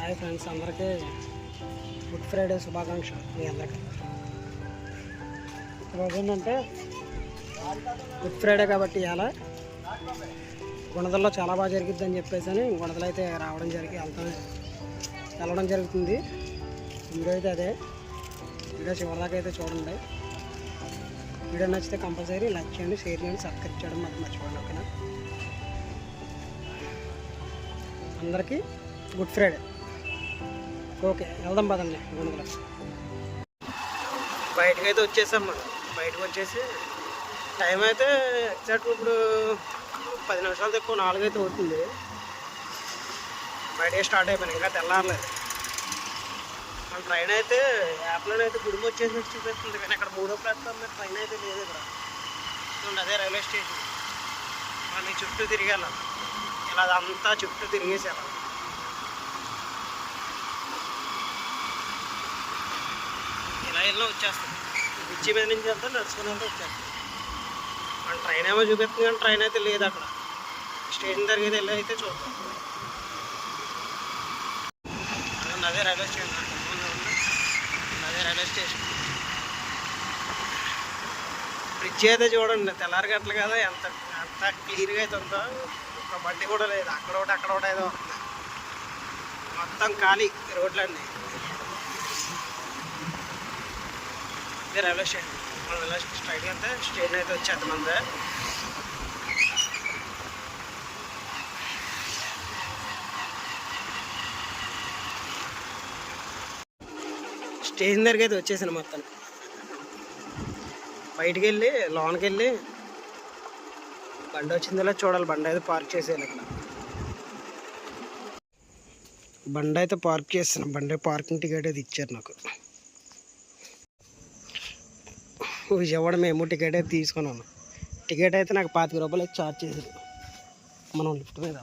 Hi friends, అందరికీ good Friday శుభాకాంక్షలు. మీ అందరికీ ఈరోజు ఏంటంటే గుడ్ ఫ్రైడే కాబట్టి ఇలా గుణదల్లో చాలా బాగా జరిగిద్దని చెప్పేసి అని గుణదలు అయితే రావడం వెళ్ళడం జరుగుతుంది. వీడియో అయితే అదే. వీడియో చివరిదాకా అయితే చూడండి. వీడియో నచ్చితే కంపల్సరీ లైక్ చేయండి, షేర్ చేయండి, సబ్స్క్రైబ్ చేయడం మాకు మర్చిపోండి. ఓకేనా? అందరికీ గుడ్ ఫ్రైడే. ఓకే, వెళ్దాం పదండి. గుణదల బయటకు అయితే వచ్చేసాం. మనం బయటకు వచ్చేసి టైం అయితే ఎగ్జాక్ట్ ఇప్పుడు 10 నిమిషాలు తక్కువ 4 అయితే అవుతుంది. బయటకే స్టార్ట్ అయిపోయింది, ఇంకా తెల్లారలేదు. మన ట్రైన్ అయితే యాప్లోనే అయితే గుడికి వచ్చేసినట్టు చూపిస్తుంది, కానీ అక్కడ 3వ ప్లాట్ఫామ్ మీద ట్రైన్ అయితే లేదు. ఇక్కడ అదే రైల్వే స్టేషన్. మళ్ళీ చుట్టూ తిరిగేళ్ళ, ఇలా అదంతా చుట్టూ తిరిగేసేయాలి. ఇలా వెళ్ళినా వచ్చేస్తాం. బ్రిడ్జి మీద నుంచి వెళ్తే నడుచుకుని వెళ్తే వచ్చేస్తాం. మన ట్రైన్ ఏమో చూపిస్తుంది, కానీ ట్రైన్ అయితే లేదు. అక్కడ స్టేషన్ దగ్గర వెళ్ళి అయితే చూద్దాం. అదే రైల్వే స్టేషన్, అదే రైల్వే స్టేషన్. బ్రిడ్జి అయితే చూడండి, తెల్లారి గంటలు కదా, ఎంత క్లియర్గా అయితే ఉందో. ఒక బండి కూడా లేదు. అక్కడ ఒకటి ఏదో మొత్తం ఖాళీ రోడ్లన్నీ. ఇదే రైల్వే స్టేషన్. మనం రైల్వే స్ట్రైట్గా అయితే స్టేషన్ అయితే వచ్చేద్దాం. అంతే. స్టేషన్ దగ్గరికి అయితే వచ్చేసాను. మొత్తం బయటికి వెళ్ళి లోనికి వెళ్ళి బండి వచ్చిందిలా చూడాలి. బండి అయితే పార్క్ చేసేయాలి. ఇక్కడ బండి అయితే పార్క్ చేస్తాను. బండి పార్కింగ్ టికెట్ అయితే ఇచ్చారు నాకు. విజయవాడ మేము టికెట్ అయితే తీసుకున్నాను. టికెట్ అయితే నాకు 25 రూపాయలు అయితే ఛార్జ్ చేశారు. మనం లిఫ్ట్ మీద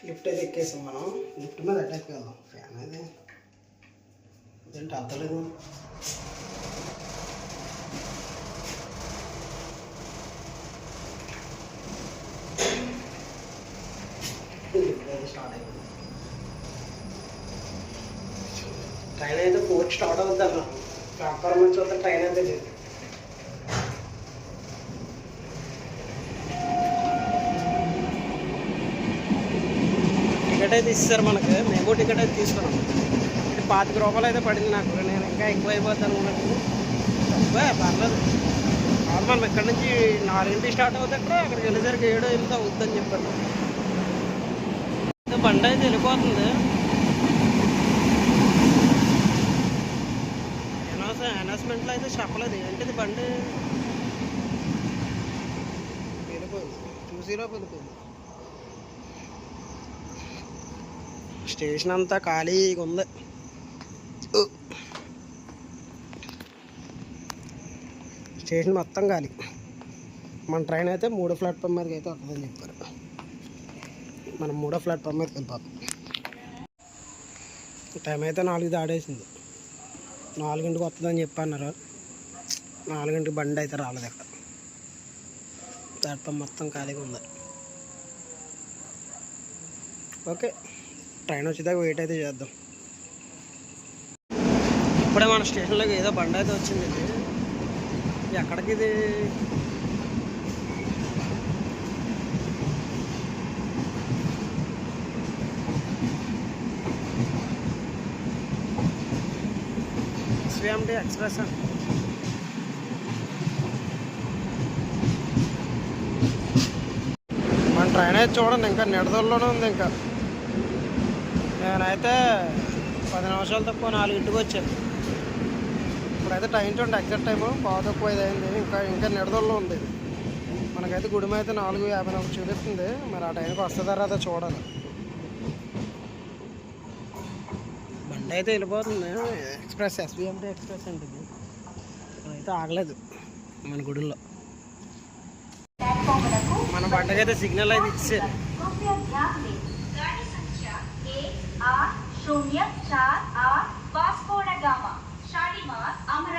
లిఫ్ట్ అయితే ఎక్కేసాం. మనం లిఫ్ట్ మీద అటాక్ వెళ్దాం. ఫ్యాన్ అయితే ఏంటి అర్థలేదు. స్టార్ట్ అయిపోయింది. ట్రైన్ అయితే 4కి స్టార్ట్ అవుతుంది అన్న. ప్లాట్ఫామ్ నుంచి వస్తే ట్రైన్ అయితే లేదు. టికెట్ అయితే ఇస్తారు మనకు. మేము టికెట్ అయితే తీసుకున్నాం. 25 రూపాయలు అయితే పడింది నాకు. నేను ఇంకా ఎక్కువ అయిపోద్ది అనుకున్నాను. పర్లేదు. మనం ఇక్కడ నుంచి 4కి స్టార్ట్ అవుతుంది. అక్కడికి వెళ్ళేసరికి 7 అవుతుందని చెప్పాను. బండి అయితే వెళ్ళిపోతుంది. అనౌన్స్మెంట్లో అయితే చెప్పలేదు ఏంటిది. బండి వెళ్ళిపోయింది. చూసిలోపు వెళ్ళిపోయింది. స్టేషన్ అంతా ఖాళీగా ఉంది. స్టేషన్ మొత్తం ఖాళీ. మన ట్రైన్ అయితే 3వ ప్లాట్ఫామ్ మీదకి అయితే వస్తుందని చెప్పారు. మనం 3వ ప్లాట్ఫామ్ మీదకి వెళ్ళిపోతాం. టైం అయితే 4 దాడేసింది. 4కి వస్తుందని చెప్పన్నారు. 4కి బండి అయితే రాలేదు. అక్కడ ప్లాట్ఫామ్ మొత్తం ఖాళీగా ఉంది. ఓకే, ట్రైన్ వచ్చేదాకా వెయిట్ అయితే చేద్దాం. ఇప్పుడే మన స్టేషన్లోకి ఏదో బండి అయితే వచ్చిందండి. ఎక్కడికి ఇది? SVMT ఎక్స్ప్రెస్ అండి. మన ట్రైన్ అయితే చూడండి, ఇంకా నిడదల్లోనే ఉంది. ఇంకా నేనైతే 10 నిమిషాలు తక్కువ 4కి వచ్చాను. ఇప్పుడైతే టైం చూడండి, ఎగ్జాక్ట్ టైము 4:05 అయింది. ఇంకా నిడదల్లో ఉంది. మనకైతే గుడిమ అయితే 4:54 చూపిస్తుంది. మరి ఆ టైంకి వస్తుందా రాదా చూడాలి. బండి అయితే వెళ్ళిపోతుంది. ఎక్స్ప్రెస్, SVMT ఎక్స్ప్రెస్ అంటే ఇది. ఇక్కడైతే ఆగలేదు మన గుడిలో. మన బండికి అయితే సిగ్నల్ అయితే ఇచ్చారు. 048 वास्को ड गामा शालीमार अमरा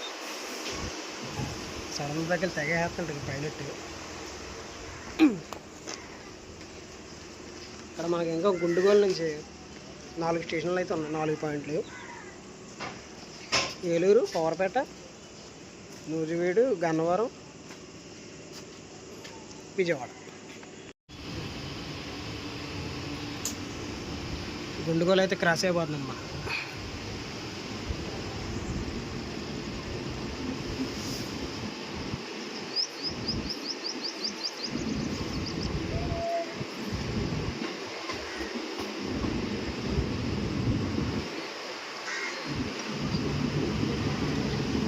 సడన్ బ్రేకులు తెగేస్తుంటుంది పైలట్. ఇక్కడ మనకి ఇంకా గుండుగోలు నుంచి 4 స్టేషన్లు అయితే ఉన్నాయి, 4 పాయింట్లు. ఏలూరు, పవర్పేట, నూజివీడు, గన్నవరం, విజయవాడ. గుండుగోలు అయితే క్రాస్ అయిపోతుంది అన్నమాట.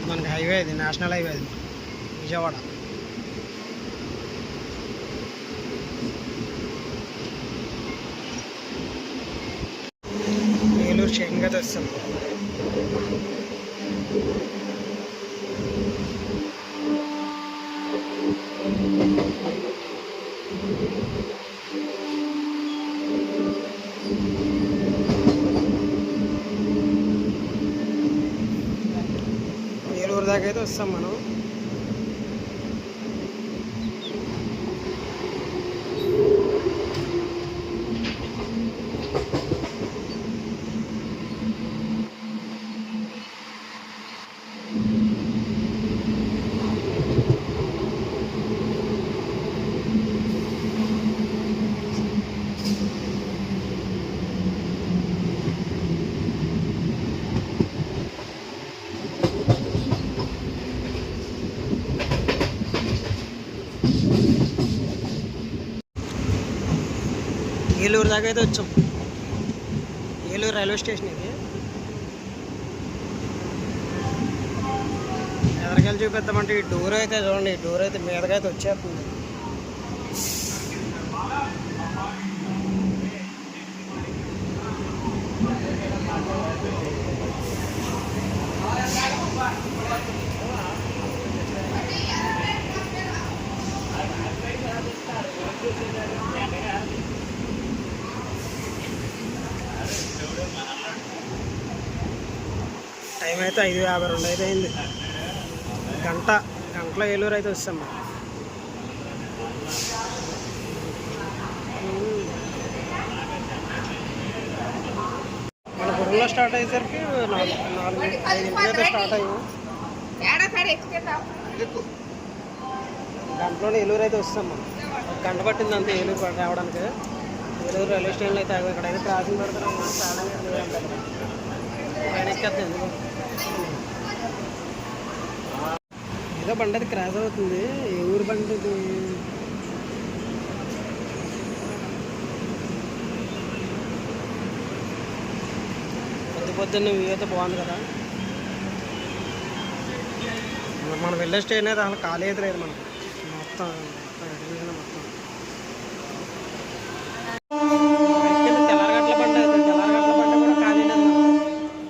మనకి హైవే ఇది, నేషనల్ హైవే ఇది, విజయవాడ. ఏలూరు స్టేషన్కి అయితే వస్తాం. ఏలూరు దాకా అయితే వస్తాం మనం. ఏలూరు దాకా అయితే వచ్చాం. ఏలూరు రైల్వే స్టేషన్ ఇది. ఎదరికెళ్ళి చూపిద్దామంటే ఈ డోర్ అయితే చూడండి, ఈ డోర్ అయితే మీదగా అయితే వచ్చేస్తుంది. టైం అయితే 5:52 అయితే అయింది. గంటలో ఏలూరు అయితే వస్తాం. మన గురువులో స్టార్ట్ అయ్యేసరికి 4-5 అయితే స్టార్ట్ అయ్యాం. గంటలోనే ఏలూరు అయితే వస్తాం మనం. 1 గంట పట్టింది అంతే ఏలూరు రావడానికి. ఏలూరు రైల్వే స్టేషన్లో అయితే ఇక్కడైతే క్రాసింగ్ పెడతారు. పైన ఎక్కేస్తుంది ఏదో బండి అది క్రాస్ అవుతుంది. ఏ ఊరు బండి ఇది? పొద్దున్న వ్యూ అయితే బాగుంది కదా. మనం వెళ్ళే స్టేషన్ అయితే అసలు ఖాళీ అయితే లేదు. మనం మొత్తం తెల్లారగట్ల బండి అయితే కూడా ఖాళీ లేదు.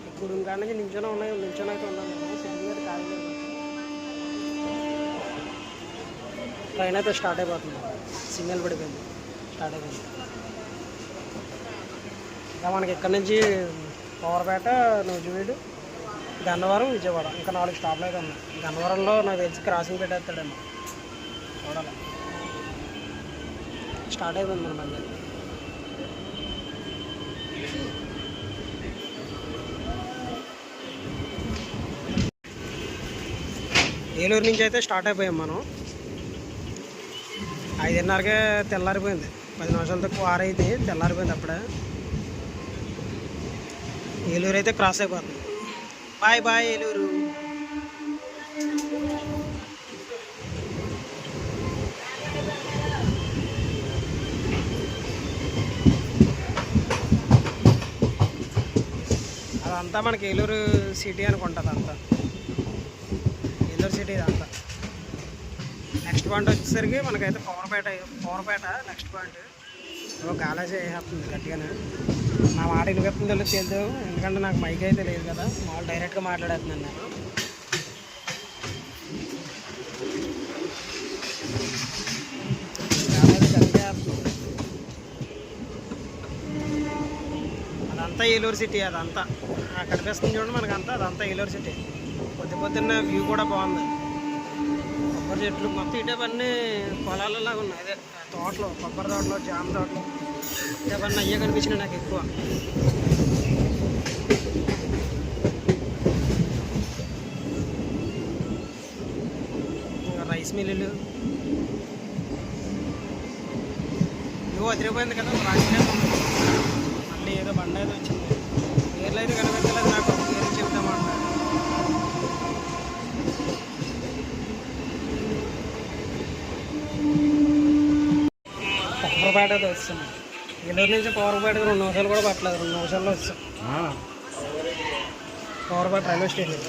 ఇప్పుడు కాడ నుంచి నించొని అయితే ఉన్నాను. సిటీ అయితే ఖాళీ లేదు. ట్రైన్ అయితే స్టార్ట్ అయిపోతుంది. సిగ్నల్ పడిపోయింది, స్టార్ట్ అయిపోయింది. ఇంకా మనకి ఇక్కడ నుంచి పవర్పేట, నూజివీడు, గన్నవరం, విజయవాడ ఇంకా 4 స్టాప్లు అయితే ఉన్నాయి. గన్నవరంలో నాకు తెలిసి క్రాసింగ్ పెట్టేస్తాడేమో చూడాలి. స్టార్ట్ అయిపోయింది మన బండి. ఏలూరు నుంచి అయితే స్టార్ట్ అయిపోయాం మనం. 5:30కే తెల్లారిపోయింది. 10 నిమిషాలతో 6 అయితే తెల్లారిపోయింది అప్పుడే. ఏలూరు అయితే క్రాస్ అయిపోతుంది. Bye bye Eluru. అదంతా మనకి ఏలూరు సిటీ అనుకుంటుంది. అంతా ఏలూరు సిటీ ఇదంతా. నెక్స్ట్ పాయింట్ వచ్చేసరికి మనకైతే పవర్పేట నెక్స్ట్ పాయింట్. గాలా చేస్తుంది గట్టిగానే. నా మాట వినిపిస్తుందో తెలియదు, ఎందుకంటే నాకు మైక్ అయితే లేదు కదా. మామూలు డైరెక్ట్గా మాట్లాడేస్తున్నాను నేను. గాలి అయితే గట్టిగా వేస్తుంది. అదంతా ఏలూరు సిటీ. అదంతా కనిపిస్తుంది చూడండి మనకంతా. అదంతా ఏలూరు సిటీ. పొద్దున్న వ్యూ కూడా బాగుంది. కొబ్బరి చెట్లు మొత్తం ఇటేపన్నీ పొలాలలాగా ఉన్నాయి. అదే తోటలు, కొబ్బరి తోటలు, జామ తోటలు ఇటేపన్నీ అయ్యే కనిపించినాయి నాకు ఎక్కువ. ఇంకా రైస్ మిల్లులు నువ్వు వదిలిపోయింది కదా రాజకీయ. మళ్ళీ ఏదో బండ ఏదో వచ్చింది. పేర్లు అయితే కనిపించలేదు నాకు, పేర్లు చెప్తామంటారు. పవర్పేట అయితే వస్తుంది. ఏలూరు నుంచి పవర్పేటకి 2 నిమిషాలు కూడా పట్టలేదు, 2 నిమిషాల్లో వస్తాం. Powerpet railway station.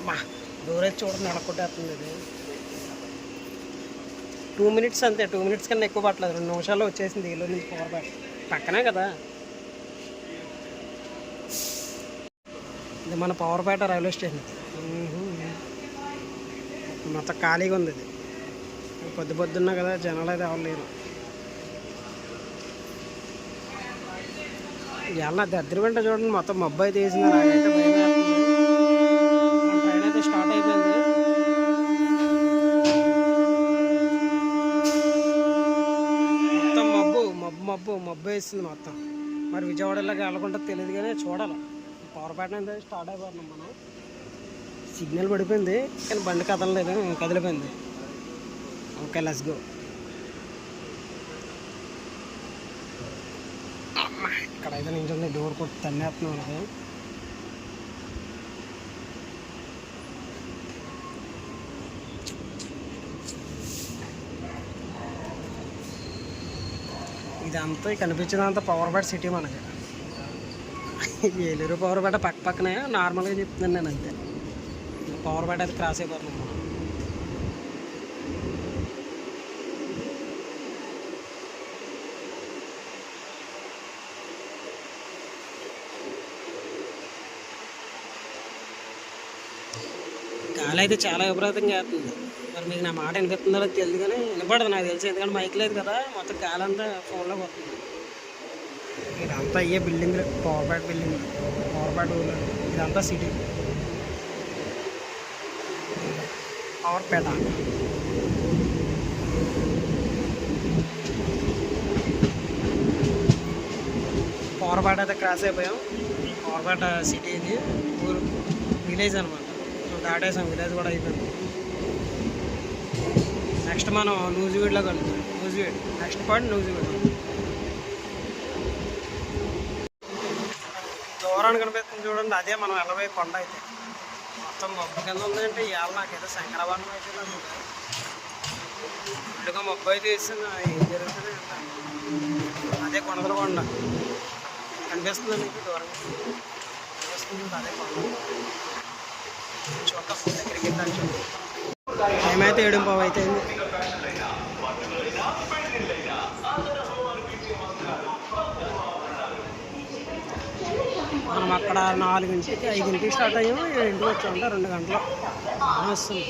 మా దూరం చూడండి, నడకొట్టేస్తుంది ఇది. 2 మినిట్స్ అంతే, 2 మినిట్స్ కన్నా ఎక్కువ పట్టలేదు, 2 నిమిషాల్లో వచ్చేసింది ఏలూరు నుంచి పవర్పేట. పక్కనే కదా ఇది మన పవర్పేట రైల్వే స్టేషన్. మొత్తం ఖాళీగా ఉంది ఇది. పొద్దున్నా కదా, జనాలు అయితే ఎవరు లేరు. ఎలా దద్దరి వెంట చూడండి, మొత్తం మబ్బు అయితే వేసింది. నాకైతే భయం వేస్తుంది. మన ట్రైన్ అయితే స్టార్ట్ అయిపోయింది. మొత్తం మబ్బు వేస్తుంది మొత్తం. మరి విజయవాడలోకి వెళ్ళకుండా తెలియదు కానీ చూడాలి. పవర్పేట అయితే స్టార్ట్ అయిపోతున్నాం మనం. సిగ్నల్ పడిపోయింది కానీ బండి కదలలేదు, కదిలిపోయింది. Okay, let's go. ఇక్కడైతే నించుంది, డోర్ కొట్టి తన్నేస్తున్నాం అది. ఇదంతా కనిపించినంత పవర్పేట సిటీ మనకి. ఏలూరు పవర్పేట పక్క పక్కనే, నార్మల్గా చెప్తున్నాను నేను అంతే. పవర్పేట అయితే క్రాస్ అయిపోతున్నాం మనం. గాలి అయితే చాలా విపరీతంగా వేస్తుంది. మరి మీకు నా మాట వినిపిస్తుందో తెలియదు కానీ వినపడదు నాకు తెలిసి, ఎందుకంటే మైక్ లేదు కదా. మొత్తం గాలి అంతా ఫోన్లోకి వస్తుంది. ఇదంతా అయ్యే బిల్డింగ్, పవర్పేట బిల్డింగ్, పవర్పేట ఊళ్ళో ఇదంతా సిటీ పవర్పేట. పవర్పేట అయితే క్రాస్ అయిపోయాం. పవర్పేట సిటీ ఇది, ఊరు విలేజ్ అనమాట. దాటేసాం, విలేజ్ కూడా అయిపోయింది. నెక్స్ట్ మనం నూజివీడులో కలుగుతాం. Nuzvid next point Nuzvid. దూరాన్ని కనిపిస్తుంది చూడండి, అదే మనం వెళ్ళబోయే కొండ. అయితే మొత్తం మబ్బు కింద ఉందంటే ఇవాళ నాకైతే శంకరాభరణం అయితే ఇళ్ళుగా మబ్బు అయితే వేస్తుంది. ఏం జరుగుతుంది అదే కొండల కొండ కనిపిస్తుంది మీకు దూరం కనిపిస్తుంది. అదే కొండ చూద్దాం, దగ్గరికి వెళ్తాను. చూద్దాం. టైం అయితే 7:15 అయితే అయింది. మనం అక్కడ 4కి 5కి స్టార్ట్ అయ్యాము, 7కి వచ్చామంటే 2 గంటలు వస్తుంది.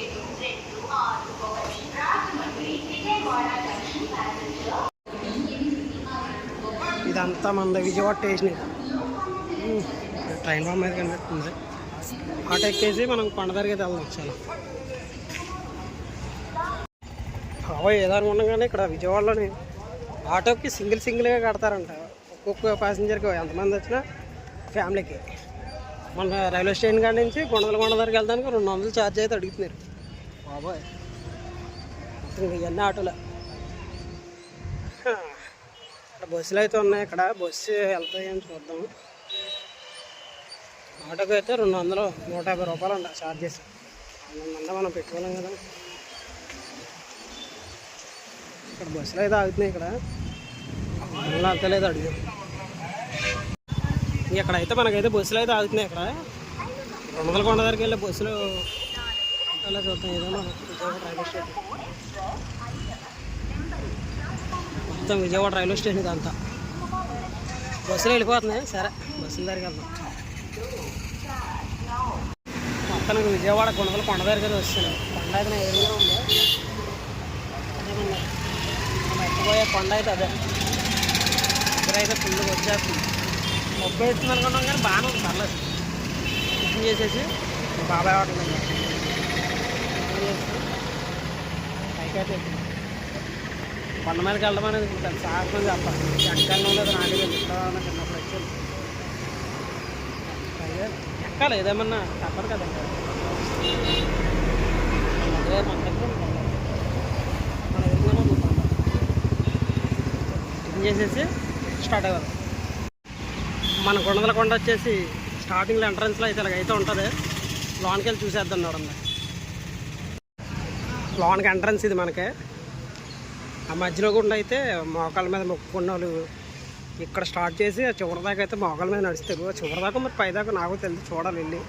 ఇదంతా మన విజయవాడ స్టేషన్. ట్రైన్ బాంబు మీద కనిపిస్తుంది. ఆటో ఎక్కేసి మనం కొండ దగ్గరికి వెళ్దాం ఒకసారి. ఏదో అనుకున్నాం, ఇక్కడ విజయవాడలోని ఆటోకి సింగిల్గా కడతారంట. ఒక్కొక్క ప్యాసింజర్కి ఎంతమంది వచ్చినా ఫ్యామిలీకి. మన రైల్వే స్టేషన్ కాడి నుంచి కొండ దగ్గరికి వెళ్తానికి 200 ఛార్జ్ అయితే అడుగుతున్నారు. బాబోయ్, ఇవన్నీ ఆటోలో. ఇక్కడ బస్సులు అయితే ఉన్నాయి. ఇక్కడ బస్సు వెళ్తాయని చూద్దాం. ఆటోకి అయితే 200, 150 రూపాయలు అంట ఛార్జెస్. 200 మనం పెట్టుకోలేం కదా. ఇక్కడ బస్సులు అయితే ఆగుతున్నాయి. ఇక్కడ మళ్ళీ అంతలేదు అడిగాం. ఇక్కడైతే మనకైతే బస్సులు అయితే ఆగుతున్నాయి. ఇక్కడ 200 కొండ దగ్గరికి వెళ్ళే బస్సులు అలా చూద్దాం. ఏదో మనం విజయవాడ రైల్వే స్టేషన్, మొత్తం విజయవాడ రైల్వే స్టేషన్ ఇదంతా బస్సులు వెళ్ళిపోతున్నాయి. సరే, బస్సుల దగ్గరికి వెళ్దాం. మొత్తానికి విజయవాడ కొండ దగ్గరికి వస్తున్నాయి. కొండ అయితే నా ఏరియాలో ఉంది. మనం ఎక్కిపోయే కొండ అయితే అదే. ఇక్కడైతే ఫుల్గా వచ్చేస్తుంది. మబ్బు వేస్తుంది అనుకున్నాం కానీ బాగానే ఉంది, పర్లేదు. దర్శనం చేసేసి బాబాయ్ హోటల్ పైకైతే కొండ మీదకి వెళ్ళడం అనేది సాహసం చెప్పాలి. ఎక్కాలని లేదు నాకే చిన్నప్పుడు వచ్చాను ఎక్కాలి ఏదేమన్నా తప్పదు కదా. ఇంకా మన దగ్గర టిఫిన్ చేసేసి స్టార్ట్ అవ్వాలి. మన కొండ వచ్చేసి స్టార్టింగ్లో ఎంట్రన్స్లో అయితే ఇలాగైతే ఉంటుంది. లోన్కి వెళ్ళి చూసేద్దాం చూడండి. లోన్కి ఎంట్రన్స్ ఇది మనకి. ఆ మధ్యలో కూడా అయితే మోకాళ్ళ మీద మొక్కుకున్న వాళ్ళు ఇక్కడ స్టార్ట్ చేసి చివరి దాకా అయితే మోకాళ్ళ మీద నడుస్తారు. చివరి దాకా మరి పైదాకా నాకు తెలియదు, చూడాలి వెళ్ళి.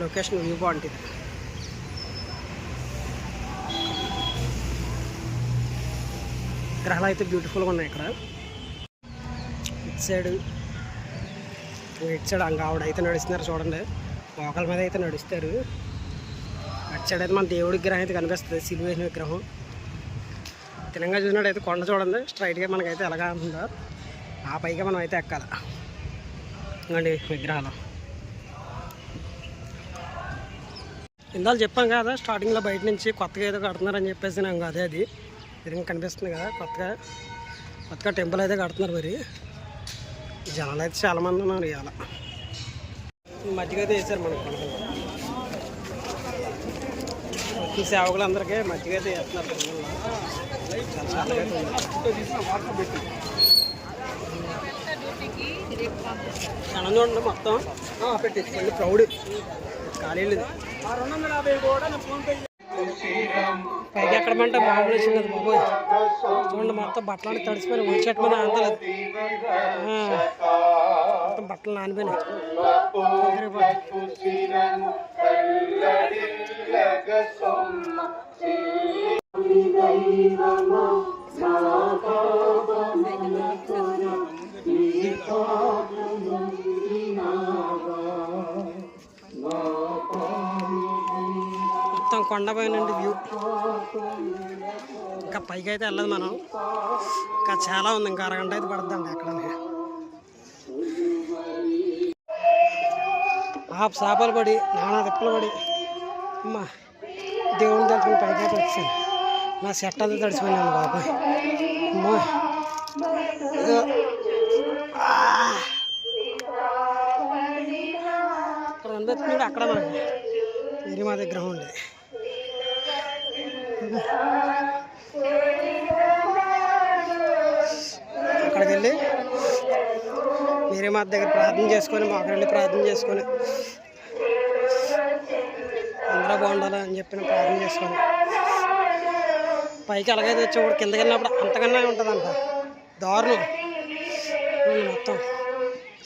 లొకేషన్ వ్యూ బాగుంటుంది. గ్రహాలు అయితే బ్యూటిఫుల్గా ఉన్నాయి ఇక్కడ. ఇటు సైడ్ అంక ఆవిడ అయితే నడుస్తున్నారు చూడండి. మోకాళ్ళ మీద అయితే నడుస్తారు. అటు సైడ్ అయితే మన దేవుడి విగ్రహం అయితే కనిపిస్తుంది, సిలువేసిన విగ్రహం. తినంగా చూసినట్టయితే కొండ చూడండి స్ట్రైట్గా మనకైతే ఎలాగా ఉంటుందో ఆ పైగా మనం అయితే ఎక్కాలి. ఇంకోండి విగ్రహాలు. ఇందాక చెప్పాం కదా స్టార్టింగ్లో బయట నుంచి కొత్తగా ఏదో కడుతున్నారని చెప్పేసి నాకు అదే అది విధంగా కనిపిస్తుంది కదా. కొత్తగా టెంపుల్ అయితే కడుతున్నారు. మరి జనాలు అయితే చాలామంది ఉన్నారు. ఇవాళ మజ్జిగ అయితే వేసారు మనకు. వచ్చిన సేవకులందరికీ మజ్జిగ అయితే వేస్తున్నారు. చాలా క్షణం చూడండి మొత్తం పెట్టేసి మళ్ళీ క్రౌడ్ ఖాళీ లేదు. పైకి ఎక్కడమంటే బాబులు వచ్చింది కదా బాబోయ్. చూడండి మొత్తం బట్టలు తడిసిపోయినాయి. వచ్చేట మీద అంతలేదు మొత్తం బట్టలు నానిపోయినాయి. మొత్తం కొండపైనండి వ్యూ. ఇంకా పైకి అయితే వెళ్ళదు మనం. ఇంకా చాలా ఉంది. ఇంకా అరగంట అయితే పడుతుందండి అక్కడ. చేపలు పడి నానా తిప్పలు పడి అమ్మా దేవుని తలుపుని పైకి అయితే వచ్చాను. నా సెట్ అంతా తడిసిపోయినాను బాబాయ్. అమ్మా అక్కడ అందరు అక్కడ మనకి వేరే మా దగ్గర ఉండేది. అక్కడికి వెళ్ళి వేరే మా దగ్గర ప్రార్థన చేసుకొని మాకు వెళ్ళి ప్రార్థన చేసుకొని అందరూ బాగుండాలి అని చెప్పిన ప్రార్థన చేసుకొని పైకి అలాగైతే వచ్చేప్పుడు కిందకి వెళ్ళినప్పుడు అంతకన్నా ఉంటుందంట దారుణం. మొత్తం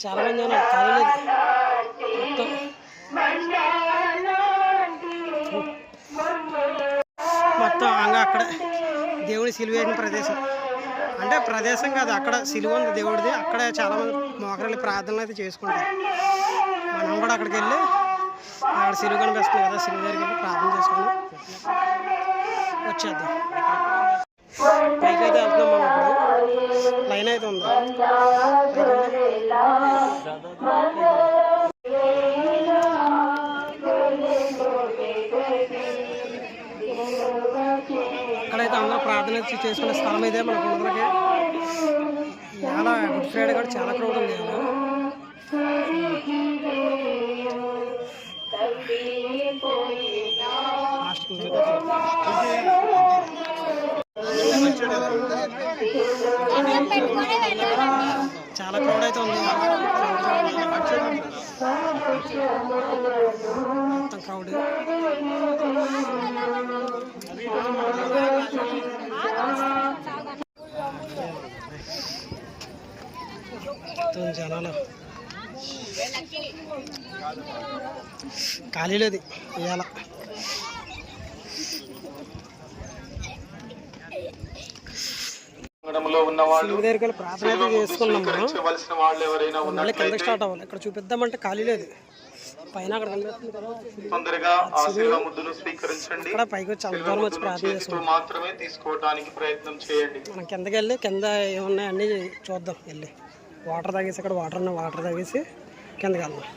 చాలామంది ఉన్నారు ఖాళీ లేదు మొత్తం. మొత్తం అంగా అక్కడ దేవుడి సిలువేసిన ప్రదేశం అంటే ప్రదేశం కాదు, అక్కడ సిలువ ఉంది దేవుడిది. అక్కడ చాలామంది మోకరెళ్ళి ప్రార్థనలు అయితే చేసుకుంటారు. మనం కూడా అక్కడికి వెళ్ళి అక్కడ సిలువ కనిపిస్తుంది కదా, సిలువ దగ్గరికి వెళ్ళి ప్రార్థన చేసుకొని వచ్చేద్దాం. పైకి అయితే వెళ్తున్నాం మనం. ఇప్పుడు లైన్ అయితే ఉంది. అక్కడైతే అందరూ ప్రార్థన చేసుకునే స్థలం ఇదే మన కొండలకి. చాలా గుడ్ ఫ్రైడే కూడా చాలా క్రౌడ్ ఉంది. చాలా క్రౌడ్ అయితే ఉంది. మొత్తం క్రౌడ్. జనాలు ఖాళీ లేదు ఇవాళ. దగ్గరికి ప్రార్థన అయితే చేసుకున్నాం మనం. మళ్ళీ కిందకి స్టార్ట్ అవ్వాలి. ఇక్కడ చూపిద్దామంటే ఖాళీ లేదు. పైన అక్కడ కనిపిస్తుంది కదా, ఇక్కడ పైకి వచ్చి అంత దూరం వచ్చి ప్రార్థన చేసుకుంటాం. మనం కిందకి వెళ్ళి కింద ఏమున్నాయి అన్నీ చూద్దాం. వెళ్ళి వాటర్ తాగేసి అక్కడ వాటర్ తాగేసి కిందకి వెళ్దాం.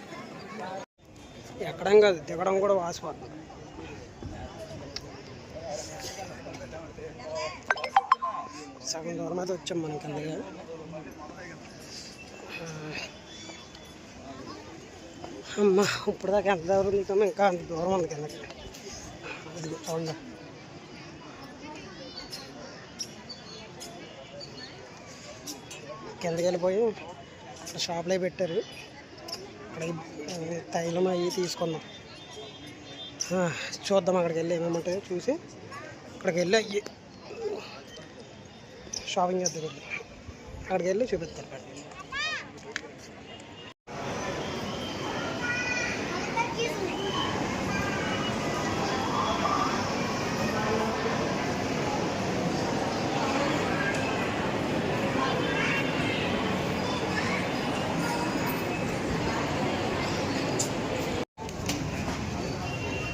ఎక్కడం కాదు, దిగడం కూడా వాసిపోతుంది. సగం దూరం అయితే వచ్చాం మనం కిందగా. అమ్మ ఇప్పుడు దాకా ఎంత దూరం దిగుతామో ఇంకా అంత దూరం ఉంది కిందకి. అది చూడండి, కిందకి వెళ్ళిపోయి అక్కడ షాప్లో పెట్టారు. అక్కడ తైలం అవి తీసుకుందాం. చూద్దాం అక్కడికి వెళ్ళి ఏమేమంటాయో చూసి అక్కడికి వెళ్ళి అయ్యి షాపింగ్ చేద్దాం. వెళ్ళి అక్కడికి వెళ్ళి చూపిస్తారు.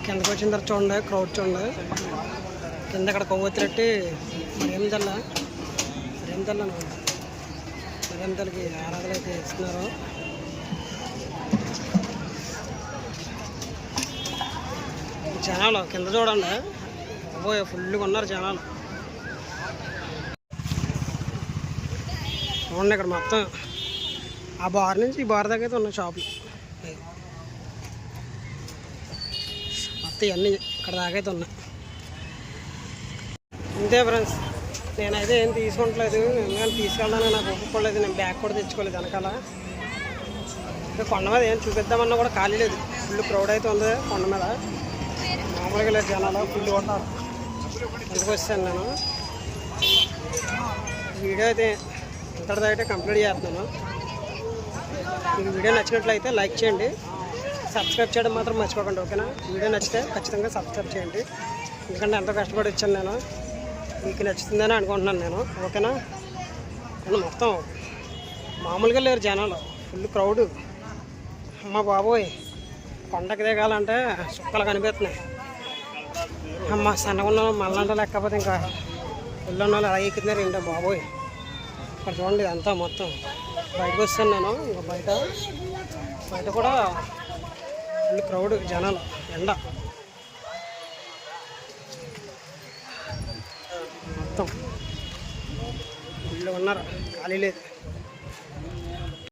కిందకి వచ్చిన తర్వాత చూడండి, క్రౌడ్ చూడండి. కింద అక్కడ కొవ్వొత్తిరెట్టి మరింతలకి ఆరాధన అయితే ఇస్తున్నారు. జనాలు కింద చూడండి, ఫుల్గా ఉన్నారు జనాలు. చూడండి ఇక్కడ మొత్తం ఆ బార్ నుంచి ఈ బార్ దగ్గర అయితే ఉన్నాయి షాపులు మొత్తం. ఇవన్నీ ఇక్కడ దాకైతే ఉన్నాయి. అంతే ఫ్రెండ్స్, నేనైతే ఏం తీసుకుంటలేదు, ఎందుకంటే తీసుకెళ్ళడానికి నాకు ఒప్పుకోలేదు. నేను బ్యాగ్ కూడా తెచ్చుకోలేదు వెనకాల. ఇంకా కొండ మీద ఏం చూపిద్దామన్నా కూడా ఖాళీ లేదు. ఫుల్ క్రౌడ్ అయితే ఉంది కొండ మీద, మామూలుగా లేదు జనాలు ఫుల్ ఉంటారు. ఎందుకు వచ్చాను నేను. వీడియో అయితే ఇంతటితో అయితే కంప్లీట్ చేస్తున్నాను. మీకు వీడియో నచ్చినట్లయితే లైక్ చేయండి, సబ్స్క్రైబ్ చేయడం మాత్రం మర్చిపోకండి, ఓకేనా. వీడియో నచ్చితే ఖచ్చితంగా సబ్స్క్రైబ్ చేయండి, ఎందుకంటే ఎంతో కష్టపడి వచ్చాను నేను. మీకు నచ్చుతుందని అనుకుంటున్నాను నేను, ఓకేనా. మొత్తం మామూలుగా లేరు జనాలు, ఫుల్ క్రౌడ్. అమ్మ బాబోయ్, కొండకి దిగాలంటే చుక్కలు కనిపిస్తున్నాయి. అమ్మ సన్నగా ఉన్న మళ్ళంటే లేకపోతే ఇంకా ఫుల్ ఉన్న వాళ్ళు అలా ఎక్కుతున్నారు ఏంటో బాబోయ్. ఇక్కడ చూడండి అంతా మొత్తం. బయటకు వస్తాను నేను, ఇంకా బయట కూడా ఫుల్ క్రౌడ్ జనాలు, ఎండ మొత్తం ఫుల్ ఉన్నారు, ఖాళీ లేదు.